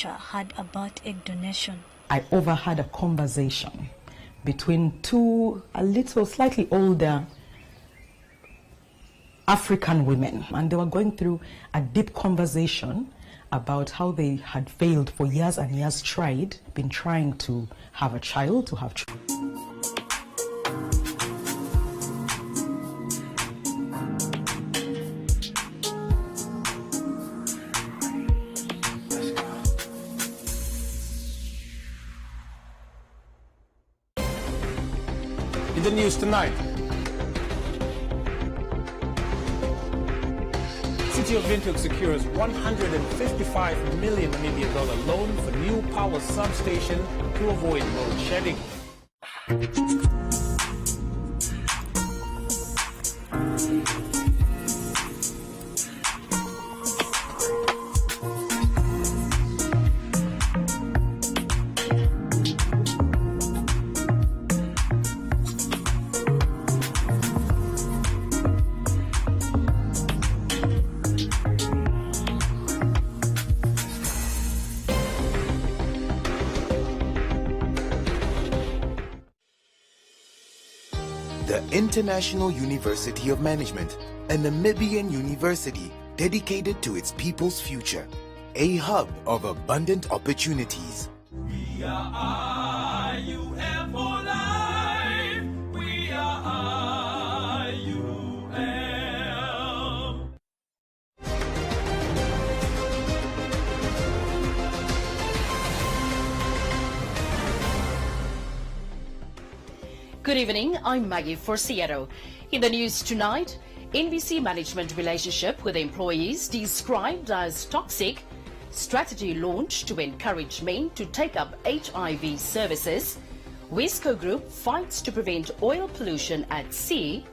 had about egg donation. I overheard a conversation between two slightly older African women, and they were going through a deep conversation about how they had failed for years and years, been trying to have a child, to have children. In the news tonight, City of Windhoek secures $155 million loan for new power substation to avoid load shedding. The International University of Management, a Namibian university dedicated to its people's future, a hub of abundant opportunities. We are IUM for life. We are IUM. Good evening, I'm Maggie Forciero. In the news tonight, NBC management relationship with employees described as toxic, strategy launched to encourage men to take up HIV services, Wesco Group fights to prevent oil pollution at sea,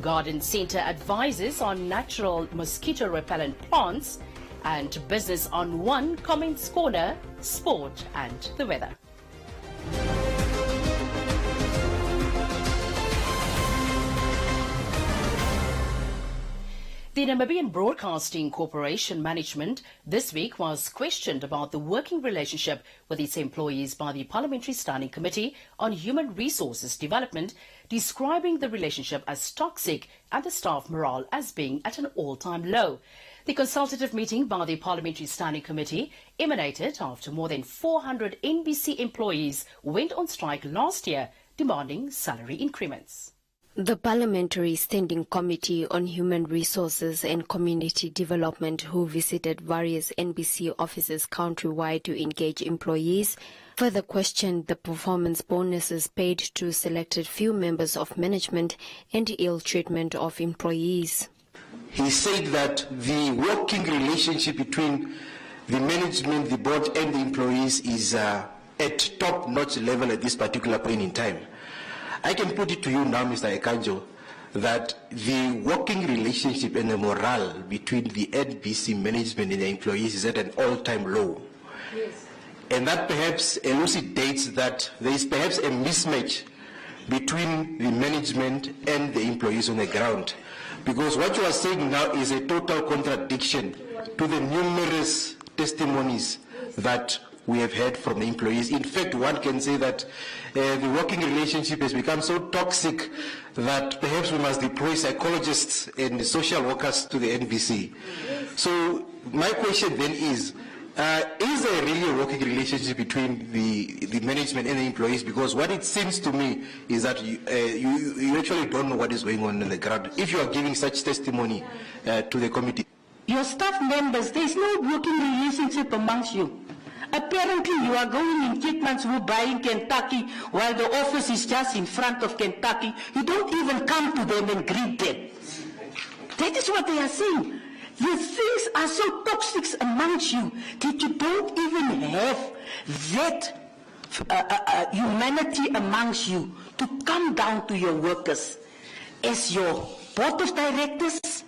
Garden Centre advises on natural mosquito repellent plants, and Business on One comments corner, sport and the weather. The Namibian Broadcasting Corporation management this week was questioned about the working relationship with its employees by the Parliamentary Standing Committee on Human Resources Development, describing the relationship as toxic and the staff morale as being at an all-time low. The consultative meeting by the Parliamentary Standing Committee emanated after more than 400 NBC employees went on strike last year, demanding salary increments. The Parliamentary Standing Committee on Human Resources and Community Development, who visited various NBC offices countrywide to engage employees, further questioned the performance bonuses paid to selected few members of management and ill treatment of employees. He said that the working relationship between the management, the board and the employees is at top-notch level at this particular point in time. I can put it to you now, Mr. Ekanjo, that the working relationship and the morale between the NBC management and the employees is at an all-time low. Yes. And that perhaps elucidates that there is perhaps a mismatch between the management and the employees on the ground. Because what you are saying now is a total contradiction to the numerous testimonies that we have heard from the employees. In fact, one can say that the working relationship has become so toxic that perhaps we must deploy psychologists and social workers to the NBC. So my question then is there really a working relationship between the management and the employees? Because what it seems to me is that you actually don't know what is going on the ground if you are giving such testimony to the committee. Your staff members, there is no working relationship amongst you. Apparently, you are going in Kitmanswood buying Kentucky while the office is just in front of Kentucky. You don't even come to them and greet them. That is what they are saying. The things are so toxic amongst you that you don't even have that humanity amongst you to come down to your workers as your board of directors,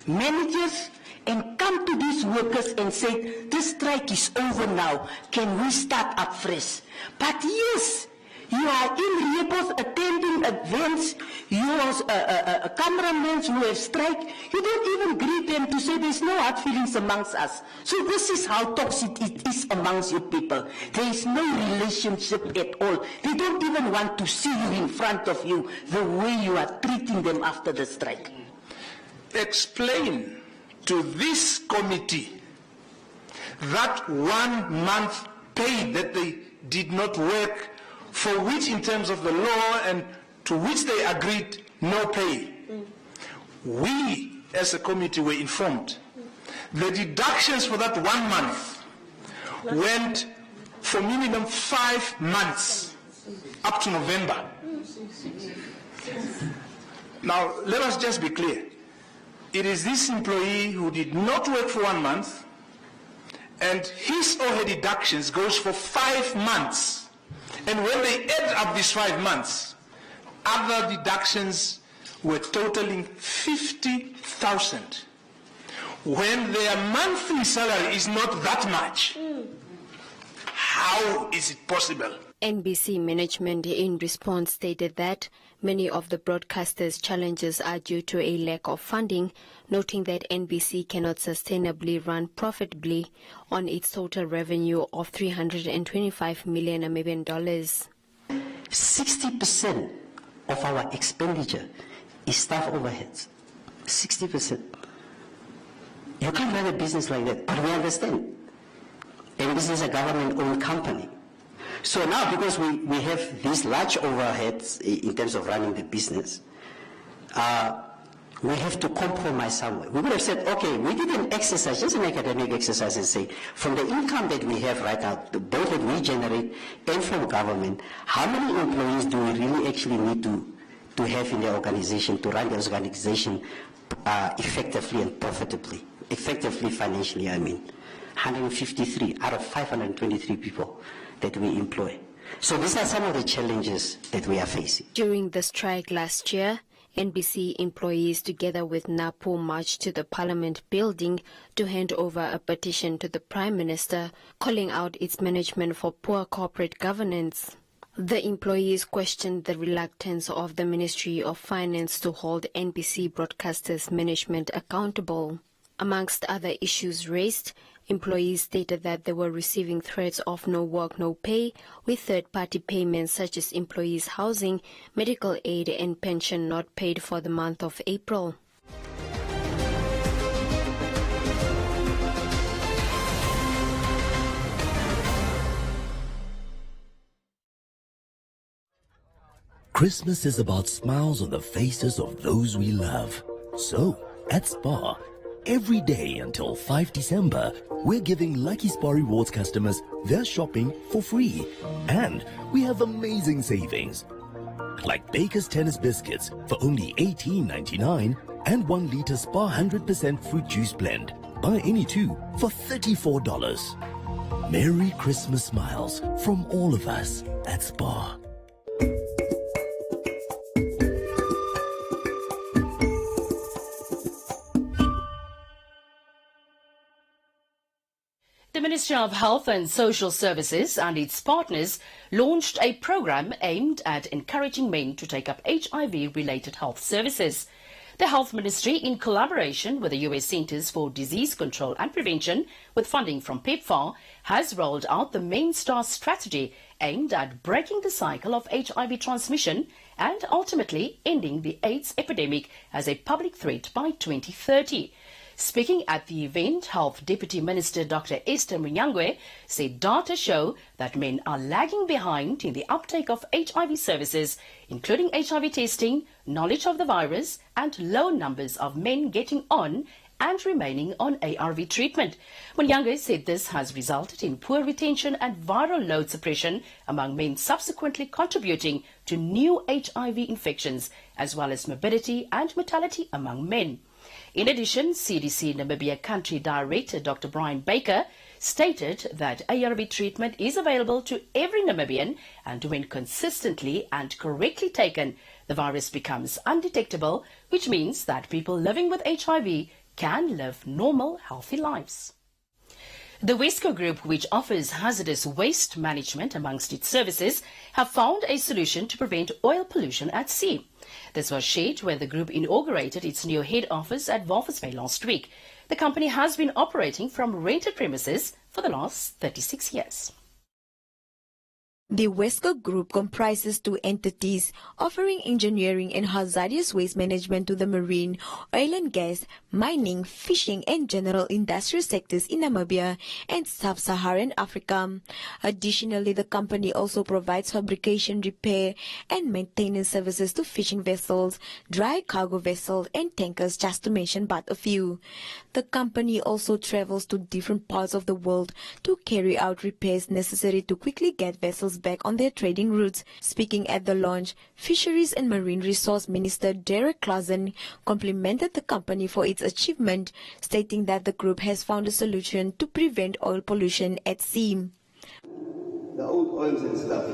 managers, and come to these workers and say, this strike is over now, can we start up fresh? But yes, You are in Repos attending events. You are cameramen who have strike. You don't even greet them to say there's no hard feelings amongst us. So this is how toxic it is amongst your people. There is no relationship at all. They don't even want to see you in front of you the way you are treating them after the strike. Explain to this committee that 1 month pay that they did not work, for which in terms of the law and to which they agreed no pay. We as a committee were informed. The deductions for that 1 month went for minimum 5 months up to November. Now let us just be clear. It is this employee who did not work for 1 month and his or her deductions goes for 5 months. And when they add up these 5 months, other deductions were totaling 50,000. When their monthly salary is not that much, how is it possible? NBC management in response stated that many of the broadcasters' challenges are due to a lack of funding, noting that NBC cannot sustainably run profitably on its total revenue of $325 million Namibian dollars. 60% of our expenditure is staff overheads. 60%. You can't run a business like that, but we understand. NBC is a government-owned company. So now, because we have these large overheads in terms of running the business, we have to compromise somewhere. We would have said, okay, we did an exercise, just an academic exercise, and say, from the income that we have right now, both that we generate and from government, how many employees do we really actually need to have in the organization to run the organization effectively and profitably? Effectively financially, I mean. 153 out of 523 people that we employ. So these are some of the challenges that we are facing. During the strike last year, NBC employees together with NAPO marched to the Parliament building to hand over a petition to the Prime Minister calling out its management for poor corporate governance. The employees questioned the reluctance of the Ministry of Finance to hold NBC broadcasters' management accountable. Amongst other issues raised, employees stated that they were receiving threats of no work, no pay, with third-party payments such as employees' housing, medical aid and pension not paid for the month of April. Christmas is about smiles on the faces of those we love. So, at Spar, every day until 5 December, we're giving Lucky Spar Rewards customers their shopping for free. And we have amazing savings. Like Baker's Tennis Biscuits for only $18.99 and 1 liter Spar 100% fruit juice blend. Buy any two for $34. Merry Christmas smiles from all of us at Spar. The Ministry of Health and Social Services and its partners launched a program aimed at encouraging men to take up HIV-related health services. The Health Ministry, in collaboration with the U.S. Centers for Disease Control and Prevention, with funding from PEPFAR, has rolled out the Main Star strategy aimed at breaking the cycle of HIV transmission and ultimately ending the AIDS epidemic as a public threat by 2030. Speaking at the event, Health Deputy Minister Dr. Esther Munyangwe said data show that men are lagging behind in the uptake of HIV services, including HIV testing, knowledge of the virus, and low numbers of men getting on and remaining on ARV treatment. Munyangwe said this has resulted in poor retention and viral load suppression among men, subsequently contributing to new HIV infections, as well as morbidity and mortality among men. In addition, CDC Namibia Country Director Dr. Brian Baker stated that ARV treatment is available to every Namibian, and when consistently and correctly taken, the virus becomes undetectable, which means that people living with HIV can live normal, healthy lives. The Wesco Group, which offers hazardous waste management amongst its services, have found a solution to prevent oil pollution at sea. This was shared when the group inaugurated its new head office at Walvis Bay last week. The company has been operating from rented premises for the last 36 years. The Wesco Group comprises two entities offering engineering and hazardous waste management to the marine, oil and gas, mining, fishing and general industrial sectors in Namibia and sub-Saharan Africa. Additionally, the company also provides fabrication, repair and maintenance services to fishing vessels, dry cargo vessels and tankers, just to mention but a few. The company also travels to different parts of the world to carry out repairs necessary to quickly get vessels back on their trading routes. Speaking at the launch, Fisheries and Marine Resource Minister Derek Clausen complimented the company for its achievement, stating that the group has found a solution to prevent oil pollution at sea. The old oils and stuff,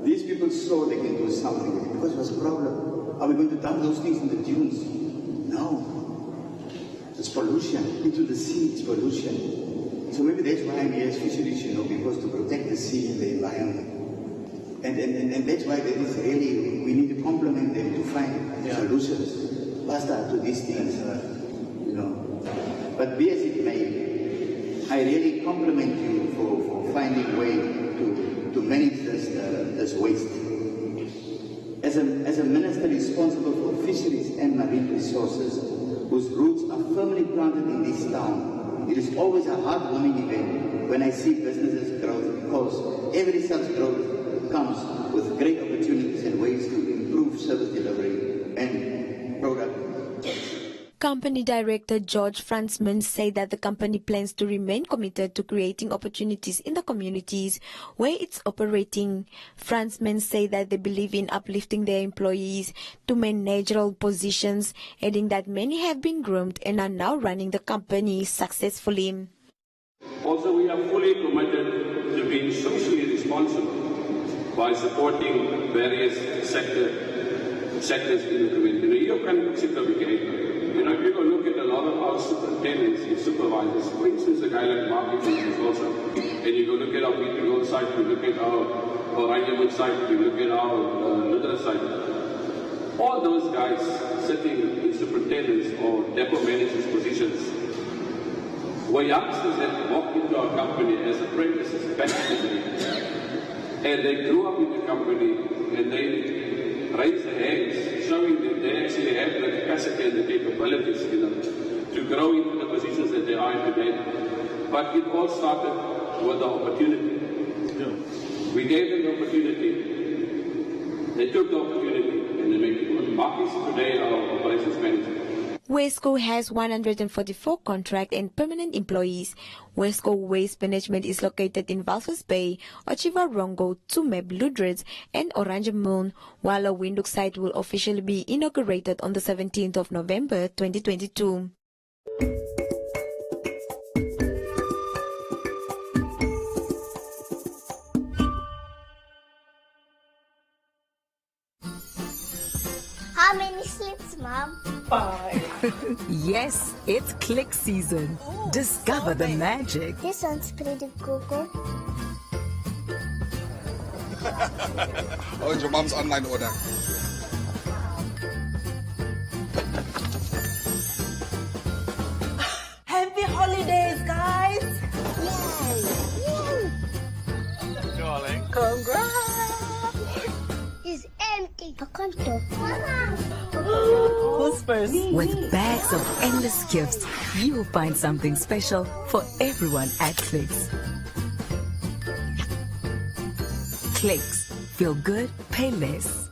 these people saw they can do something with it because it was a problem. Are we going to dump those things in the dunes? No. It's pollution. Into the sea, it's pollution. So maybe that's why I'm here as fisheries, because to protect the sea and the environment. And that's why there is really, we need to complement them to find solutions. Basta to these things, But be as it may, I really compliment you for finding a way to manage this waste. As a minister responsible for fisheries and marine resources, whose roots are firmly planted in this town, it is always a heartwarming event when I see businesses grow, because every such growth comes with great opportunities and ways to improve service delivery and product. Company Director George Fransman said that the company plans to remain committed to creating opportunities in the communities where it's operating. Fransman said that they believe in uplifting their employees to managerial positions, adding that many have been groomed and are now running the company successfully. Also, we are fully committed to being socially responsible by supporting various sectors in the community. If you go look at a lot of our superintendents and supervisors, for instance, a guy like marketing is also, and you go look at our Petergold site, you look at our Oranjewood site, you look at our Luther site, all those guys sitting in superintendents or depot managers positions were youngsters that walked into our company as apprentices back in the day. And they grew up in the company and they raised their hands, showing that they actually have the capacity and the capabilities, to grow into the positions that they are in today. But it all started with the opportunity. We gave them the opportunity. They took the opportunity and they made it work. Mark is today our operations manager. Wesco has 144 contract and permanent employees. Wesco Waste Management is located in Walvis Bay, Ochivarongo, Tsumeb, Ludreds, and Oranjemund, while a Windhoek site will officially be inaugurated on the 17th of November 2022. How many slips, Mom? 5. Yes, it's click season. Discover the magic. This one's pretty cool. Oh, your mom's online order. Happy holidays, guys! Yay! Darling. Congrats! It's empty. I can't talk. Who's first? With bags of endless gifts, you'll find something special for everyone at Clicks. Clicks. Feel good, pay less.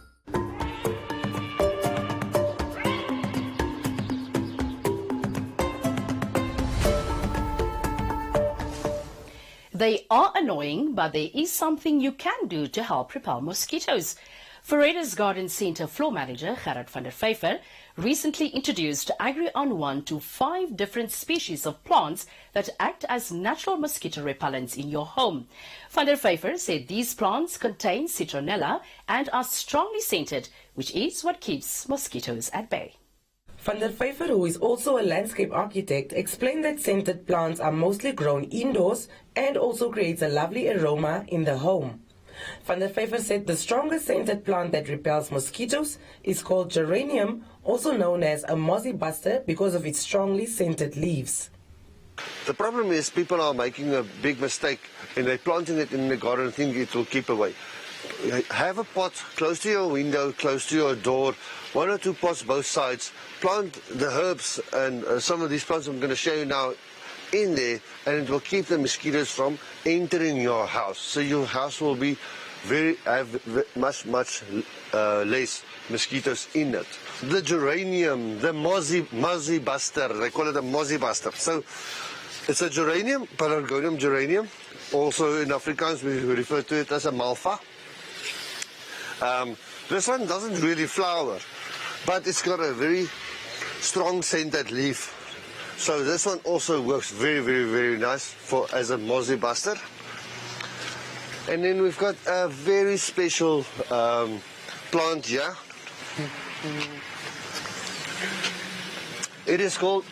They are annoying, but there is something you can do to help repel mosquitoes. Vereda's Garden Centre floor manager, Gerard van der Vyver, recently introduced Agri-On 1 to 5 different species of plants that act as natural mosquito repellents in your home. Van der Vyver said these plants contain citronella and are strongly scented, which is what keeps mosquitoes at bay. Van der Vyver, who is also a landscape architect, explained that scented plants are mostly grown indoors and also creates a lovely aroma in the home. Van der Vyver said the strongest scented plant that repels mosquitoes is called geranium, also known as a mozzie buster because of its strongly scented leaves. The problem is people are making a big mistake and they're planting it in the garden and think it will keep away. Have a pot close to your window, close to your door, 1 or 2 pots both sides. Plant the herbs and some of these plants I'm going to show you now in there, and it will keep the mosquitoes from entering your house. So your house will be much less mosquitoes in it. The geranium, the mozzie buster, they call it a mozzie buster. So it's a geranium, Pelargonium geranium. Also in Afrikaans we refer to it as a malva. This one doesn't really flower, but it's got a very strong scented leaf. So this one also works very nice as a mozzie buster. And then we've got a very special plant here. It is called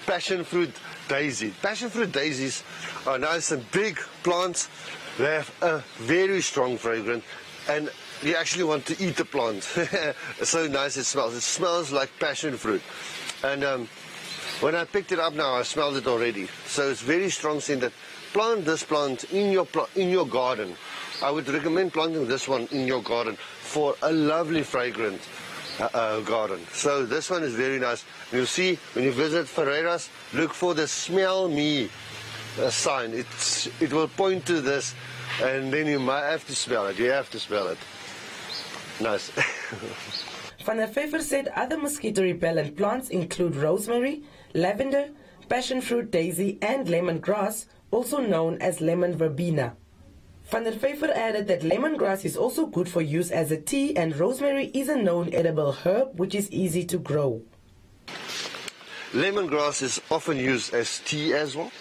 passion fruit daisy. Passion fruit daisies are nice and big plants. They have a very strong fragrance, and you actually want to eat the plant. It's so nice it smells. It smells like passion fruit. And when I picked it up now, I smelled it already. So it's very strong scented. Plant this plant in your garden. I would recommend planting this one in your garden for a lovely fragrant garden. So this one is very nice. You'll see when you visit Ferreira's, look for the smell me sign. It will point to this, and then you might have to smell it. You have to smell it. Nice. Van der Vyver said other mosquito repellent plants include rosemary, lavender, passion fruit daisy and lemongrass, also known as lemon verbena. Van der Vyver added that lemongrass is also good for use as a tea, and rosemary is a known edible herb which is easy to grow. Lemongrass is often used as tea as well.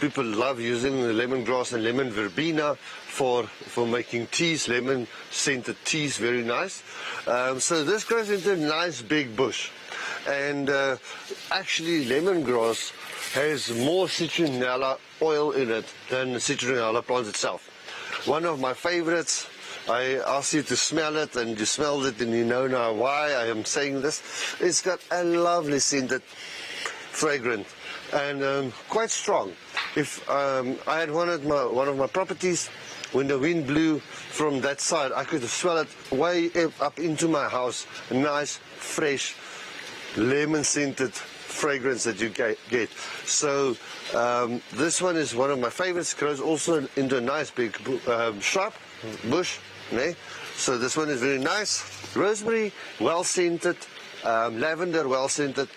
People love using lemongrass and lemon verbena for making teas, lemon scented teas, very nice. So this grows into a nice big bush. And actually lemongrass has more citronella oil in it than the citronella plant itself. One of my favorites, I asked you to smell it, and you smelled it, and you know now why I am saying this. It's got a lovely scented fragrance and quite strong. If I had one of my properties, when the wind blew from that side, I could smell it way up into my house. A nice, fresh, lemon-scented fragrance that you get. So this one is one of my favorites. It grows also into a nice big shrub, bush. So this one is very nice. Rosemary, well-scented. Lavender, well-scented.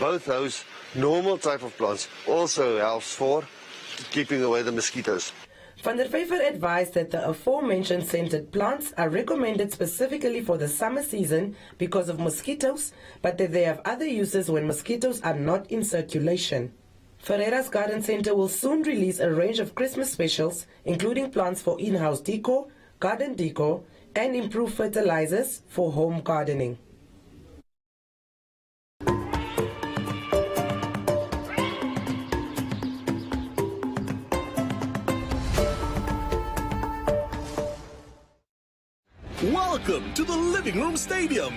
Both those normal type of plants also helps for keeping away the mosquitoes. Van der Vyver advised that the aforementioned scented plants are recommended specifically for the summer season because of mosquitoes, but that they have other uses when mosquitoes are not in circulation. Ferreira's Garden Center will soon release a range of Christmas specials, including plants for in-house decor, garden decor, and improved fertilizers for home gardening. Welcome to the Living Room Stadium.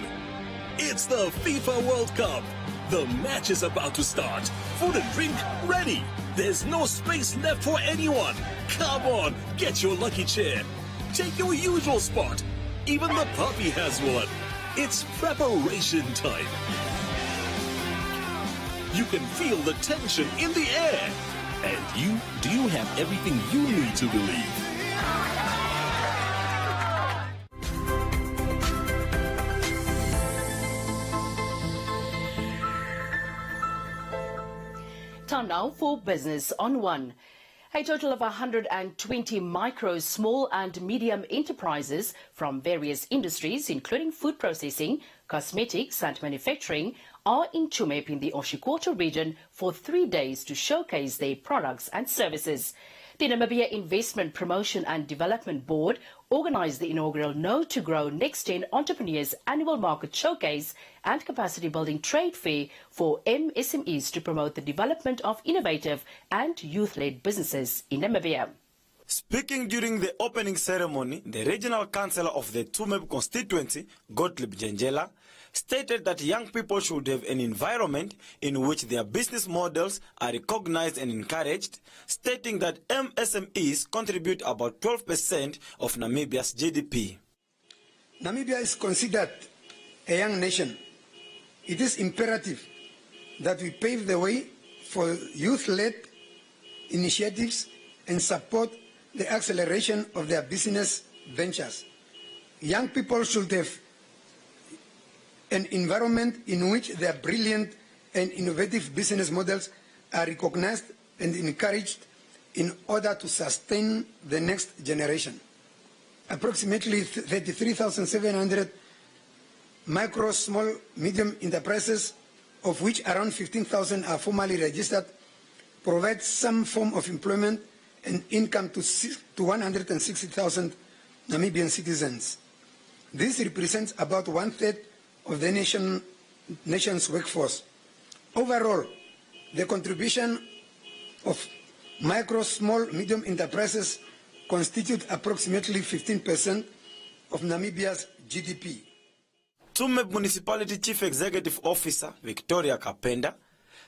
It's the FIFA World Cup. The match is about to start. Food and drink ready. There's no space left for anyone. Come on, get your lucky chair. Take your usual spot. Even the puppy has one. It's preparation time. You can feel the tension in the air. And do you have everything you need to believe? Time now for Business on One. A total of 120 micro, small and medium enterprises from various industries, including food processing, cosmetics and manufacturing, are in Tsumeb in the Oshikoto region for 3 days to showcase their products and services. The Namibia Investment Promotion and Development Board organized the inaugural Know to Grow Next Gen Entrepreneurs Annual Market Showcase and Capacity Building Trade Fair for MSMEs to promote the development of innovative and youth-led businesses in Namibia. Speaking during the opening ceremony, the regional councillor of the Tsumeb constituency, Gottlieb Jenjela, stated that young people should have an environment in which their business models are recognized and encouraged, stating that MSMEs contribute about 12% of Namibia's GDP. Namibia is considered a young nation. It is imperative that we pave the way for youth-led initiatives and support the acceleration of their business ventures. Young people should have an environment in which their brilliant and innovative business models are recognized and encouraged in order to sustain the next generation. Approximately 33,700 micro, small, medium enterprises, of which around 15,000 are formally registered, provide some form of employment and income to 160,000 Namibian citizens. This represents about 1/3 of the nation's workforce. Overall, the contribution of micro, small, medium enterprises constitute approximately 15% of Namibia's GDP. Tsumeb Municipality Chief Executive Officer Victoria Kapenda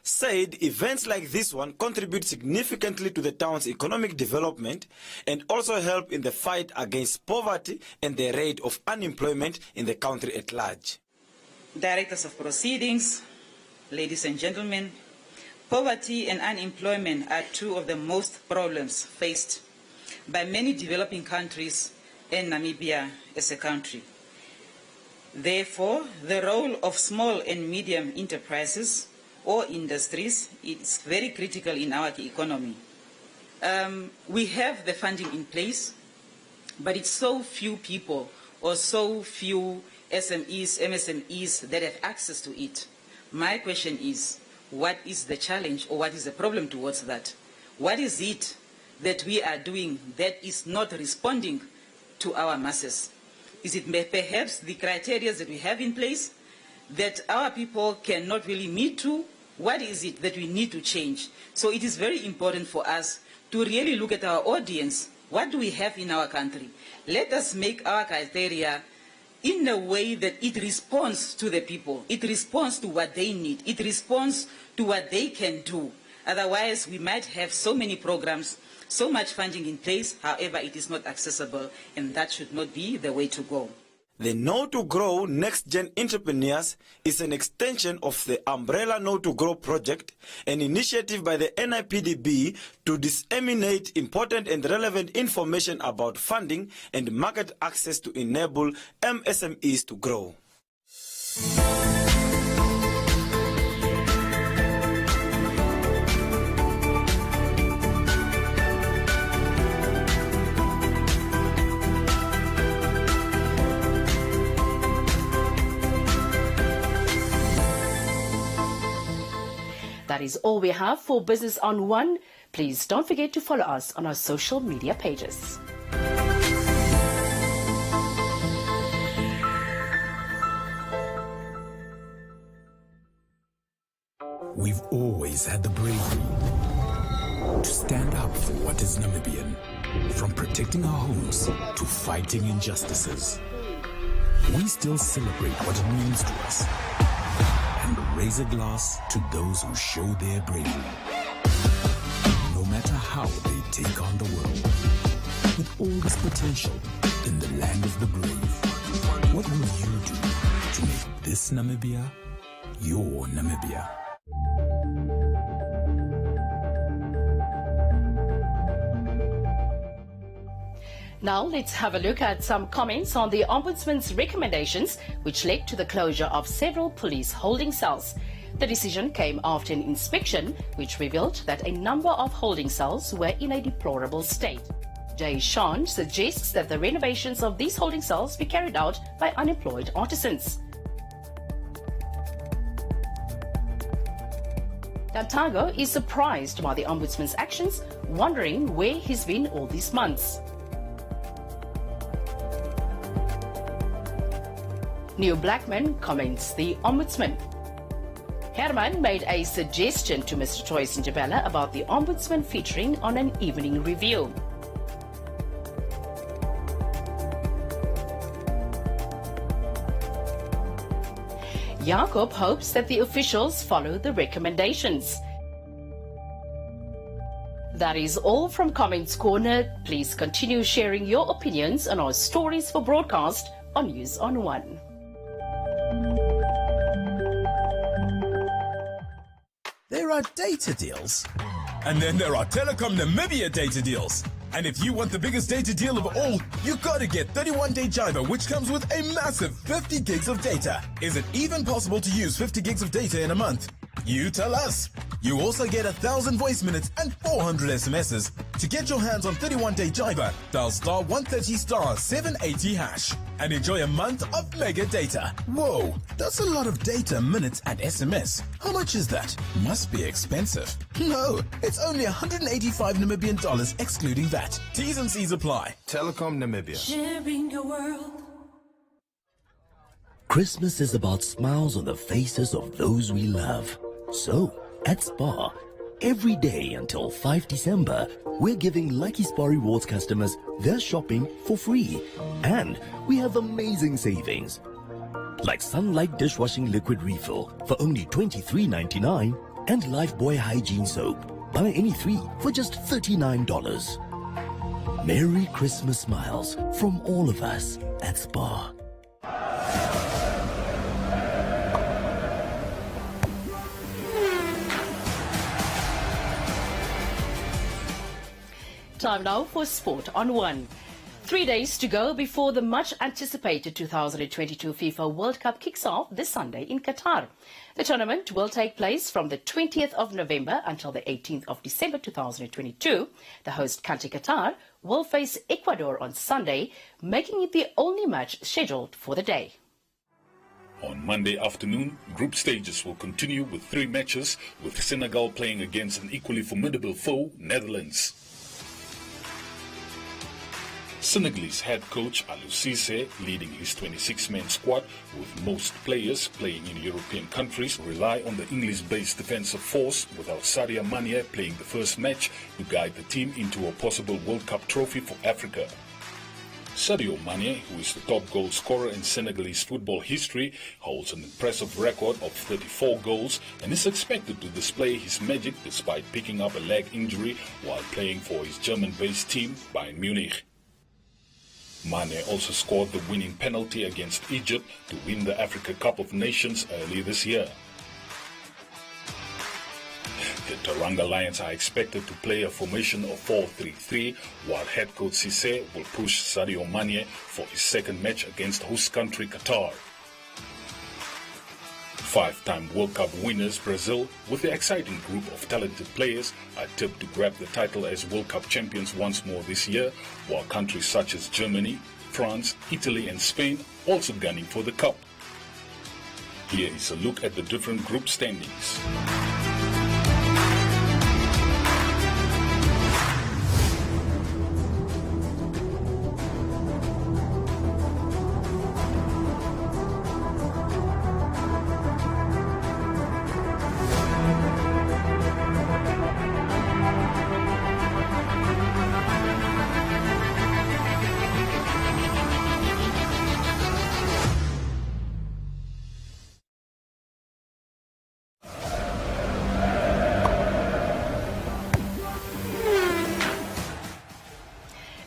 said events like this one contribute significantly to the town's economic development and also help in the fight against poverty and the rate of unemployment in the country at large. Directors of proceedings, ladies and gentlemen, poverty and unemployment are two of the most problems faced by many developing countries and Namibia as a country. Therefore, the role of small and medium enterprises or industries is very critical in our economy. We have the funding in place, but it's so few people or so few SMEs, MSMEs that have access to it. My question is, what is the challenge or what is the problem towards that? What is it that we are doing that is not responding to our masses? Is it perhaps the criteria that we have in place that our people cannot really meet to? What is it that we need to change? So it is very important for us to really look at our audience. What do we have in our country? Let us make our criteria in a way that it responds to the people. It responds to what they need. It responds to what they can do. Otherwise, we might have so many programs, so much funding in place, however, it is not accessible, and that should not be the way to go. The Know to Grow Next Gen Entrepreneurs is an extension of the Umbrella Know to Grow project, an initiative by the NIPDB to disseminate important and relevant information about funding and market access to enable MSMEs to grow. That is all we have for Business on One. Please don't forget to follow us on our social media pages. We've always had the bravery to stand up for what is Namibian, from protecting our homes to fighting injustices. We still celebrate what it means to us and raise a glass to those who show their bravery. No matter how they take on the world, with all this potential in the land of the brave, what will you do to make this Namibia your Namibia? Now let's have a look at some comments on the Ombudsman's recommendations, which led to the closure of several police holding cells. The decision came after an inspection, which revealed that a number of holding cells were in a deplorable state. Jay Sean suggests that the renovations of these holding cells be carried out by unemployed artisans. Kantago is surprised by the Ombudsman's actions, wondering where he's been all these months. New Blackman comments the Ombudsman. Herman made a suggestion to Mr. Joyce Njabella about the Ombudsman featuring on an evening review. Jacob hopes that the officials follow the recommendations. That is all from Comments Corner. Please continue sharing your opinions on our stories for broadcast on News on One. There are data deals. And then there are Telecom Namibia data deals. And if you want the biggest data deal of all, you gotta get 31-day Jiva, which comes with a massive 50 gigs of data. Is it even possible to use 50 gigs of data in a month? You tell us. You also get 1,000 voice minutes and 400 SMSs. To get your hands on 31-day Jiva, dial star 130 star 780 hash and enjoy a month of mega data. Whoa, that's a lot of data, minutes and SMS. How much is that? Must be expensive. No, it's only 185 Namibian dollars excluding VAT. T's and C's apply. Telecom Namibia. Sharing your world. Christmas is about smiles on the faces of those we love. So, at Spar, every day until 5 December, we're giving Lucky Spar Rewards customers their shopping for free. And we have amazing savings. Like Sunlight Dishwashing Liquid Refill for only $23.99 and Lifebuoy Hygiene Soap. Buy any 3 for just $39. Merry Christmas smiles from all of us at Spar. Time now for Sport on One. 3 days to go before the much-anticipated 2022 FIFA World Cup kicks off this Sunday in Qatar. The tournament will take place from the 20th of November until the 18th of December 2022. The host country, Qatar, will face Ecuador on Sunday, making it the only match scheduled for the day. On Monday afternoon, group stages will continue with 3 matches, with Senegal playing against an equally formidable foe, Netherlands. Senegalese head coach Aliou Cissé, leading his 26-man squad, with most players playing in European countries, rely on the English-based defensive force, without Sadio Mane playing the first match to guide the team into a possible World Cup trophy for Africa. Sadio Mane, who is the top goal scorer in Senegalese football history, holds an impressive record of 34 goals and is expected to display his magic despite picking up a leg injury while playing for his German-based team, Bayern Munich. Mane also scored the winning penalty against Egypt to win the Africa Cup of Nations early this year. The Teranga Lions are expected to play a formation of 4-3-3, while head coach Cissé will push Sadio Mane for his second match against host country Qatar. 5-time World Cup winners Brazil, with the exciting group of talented players, are tipped to grab the title as World Cup champions once more this year, while countries such as Germany, France, Italy and Spain also gunning for the cup. Here is a look at the different group standings.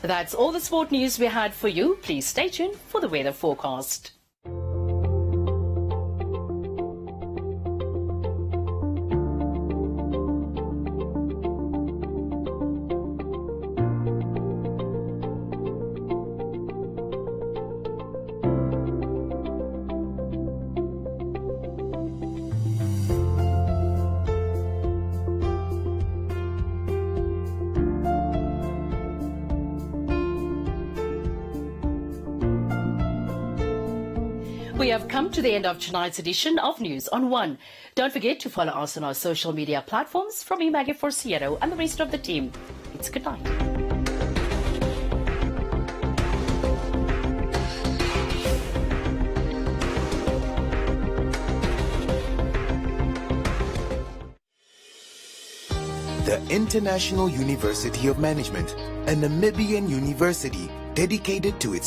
That's all the sport news we had for you. Please stay tuned for the weather forecast. We have come to the end of tonight's edition of News on One. Don't forget to follow us on our social media platforms. From me, Maggie Forciero, and the rest of the team, it's good night. The International University of Management, a Namibian university dedicated to its